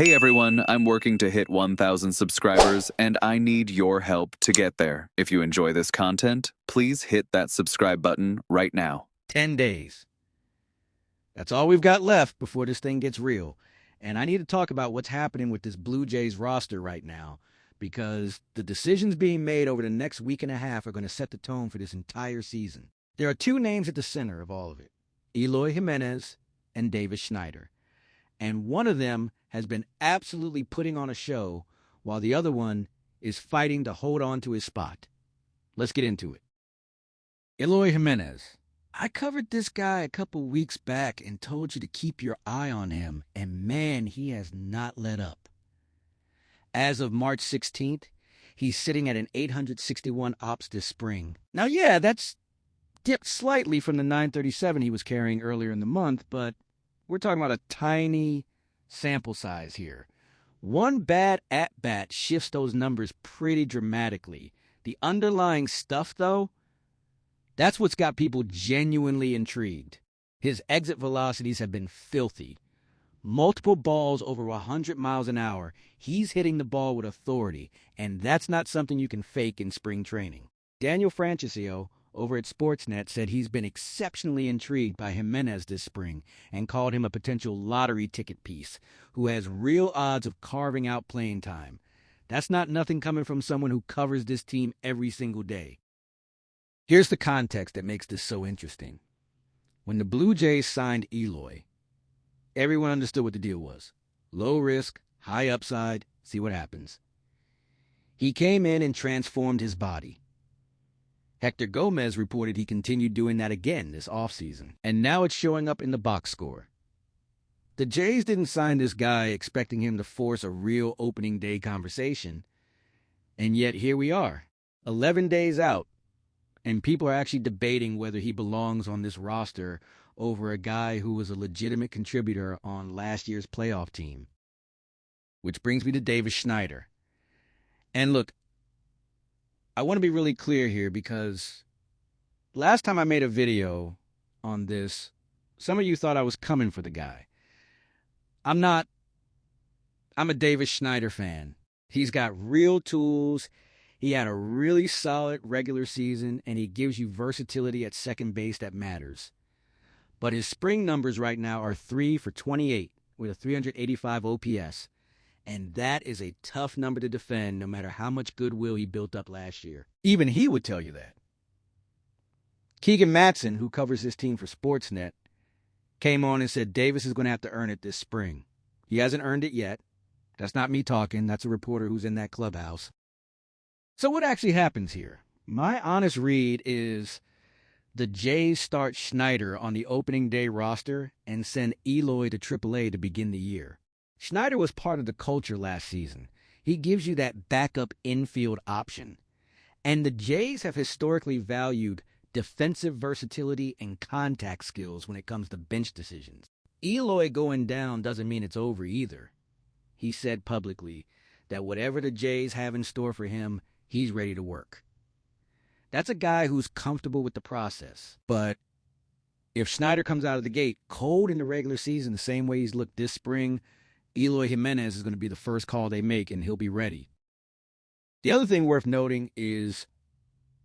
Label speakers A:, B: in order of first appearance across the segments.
A: Hey everyone, I'm working to hit 1,000 subscribers, and I need your help to get there. If you enjoy this content, please hit that subscribe button right now.
B: 10 days. That's all we've got left before this thing gets real. And I need to talk about what's happening with this Blue Jays roster right now, because the decisions being made over the next week and a half are going to set the tone for this entire season. There are two names at the center of all of it: Eloy Jimenez and Davis Schneider. And one of them has been absolutely putting on a show, while the other one is fighting to hold on to his spot. Let's get into it. Eloy Jimenez. I covered this guy a couple weeks back and told you to keep your eye on him, and man, he has not let up. As of March 16th, he's sitting at an 861 ops this spring. Now, yeah, that's dipped slightly from the 937 he was carrying earlier in the month, but we're talking about a tiny sample size here. One bad at-bat shifts those numbers pretty dramatically. The underlying stuff, though, that's what's got people genuinely intrigued. His exit velocities have been filthy. Multiple balls over 100 miles an hour. He's hitting the ball with authority, and that's not something you can fake in spring training. Daniel Francisco over at Sportsnet said he's been exceptionally intrigued by Jimenez this spring and called him a potential lottery ticket piece who has real odds of carving out playing time. That's not nothing coming from someone who covers this team every single day. Here's the context that makes this so interesting. When the Blue Jays signed Eloy, everyone understood what the deal was. Low risk, high upside, see what happens. He came in and transformed his body. Hector Gomez reported he continued doing that again this offseason, and now it's showing up in the box score. The Jays didn't sign this guy expecting him to force a real opening day conversation, and yet here we are, 11 days out, and people are actually debating whether he belongs on this roster over a guy who was a legitimate contributor on last year's playoff team. Which brings me to Davis Schneider. And look, I want to be really clear here, because last time I made a video on this, some of you thought I was coming for the guy. I'm not. I'm a Davis Schneider fan. He's got real tools. He had a really solid regular season, and he gives you versatility at second base that matters. But his spring numbers right now are 3 for 28 with a 385 OPS. And that is a tough number to defend, no matter how much goodwill he built up last year. Even he would tell you that. Keegan Matson, who covers this team for Sportsnet, came on and said Davis is going to have to earn it this spring. He hasn't earned it yet. That's not me talking. That's a reporter who's in that clubhouse. So what actually happens here? My honest read is the Jays start Schneider on the opening day roster and send Eloy to AAA to begin the year. Schneider was part of the culture last season. He gives you that backup infield option. And the Jays have historically valued defensive versatility and contact skills when it comes to bench decisions. Eloy going down doesn't mean it's over either. He said publicly that whatever the Jays have in store for him, he's ready to work. That's a guy who's comfortable with the process. But if Schneider comes out of the gate cold in the regular season the same way he's looked this spring, Eloy Jimenez is going to be the first call they make, and he'll be ready. The other thing worth noting is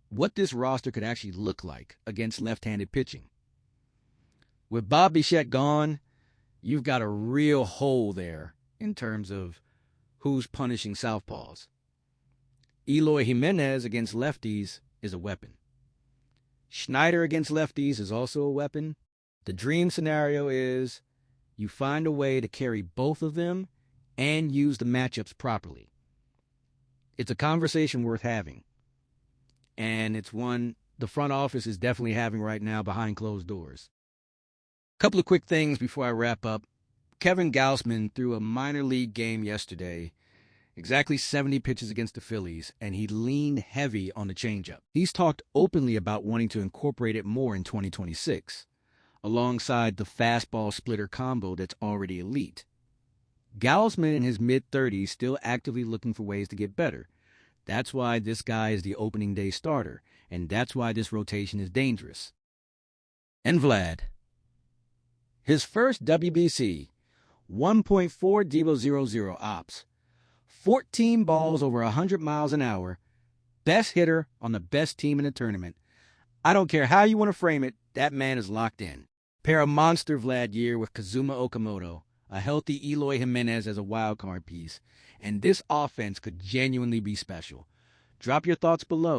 B: what this roster could actually look like against left-handed pitching. With Bob Bichette gone, you've got a real hole there in terms of who's punishing southpaws. Eloy Jimenez against lefties is a weapon. Schneider against lefties is also a weapon. The dream scenario is you find a way to carry both of them and use the matchups properly. It's a conversation worth having. And it's one the front office is definitely having right now behind closed doors. A couple of quick things before I wrap up. Kevin Gausman threw a minor league game yesterday, exactly 70 pitches against the Phillies, and he leaned heavy on the changeup. He's talked openly about wanting to incorporate it more in 2026. Alongside the fastball splitter combo that's already elite. Gausman in his mid-30s still actively looking for ways to get better. That's why this guy is the opening day starter, and that's why this rotation is dangerous. And Vlad. His first WBC, 1.4 Devo 00 ops, 14 balls over 100 miles an hour, best hitter on the best team in the tournament. I don't care how you want to frame it, that man is locked in. Pair a monster Vlad year with Kazuma Okamoto, a healthy Eloy Jimenez as a wild card piece, and this offense could genuinely be special. Drop your thoughts below.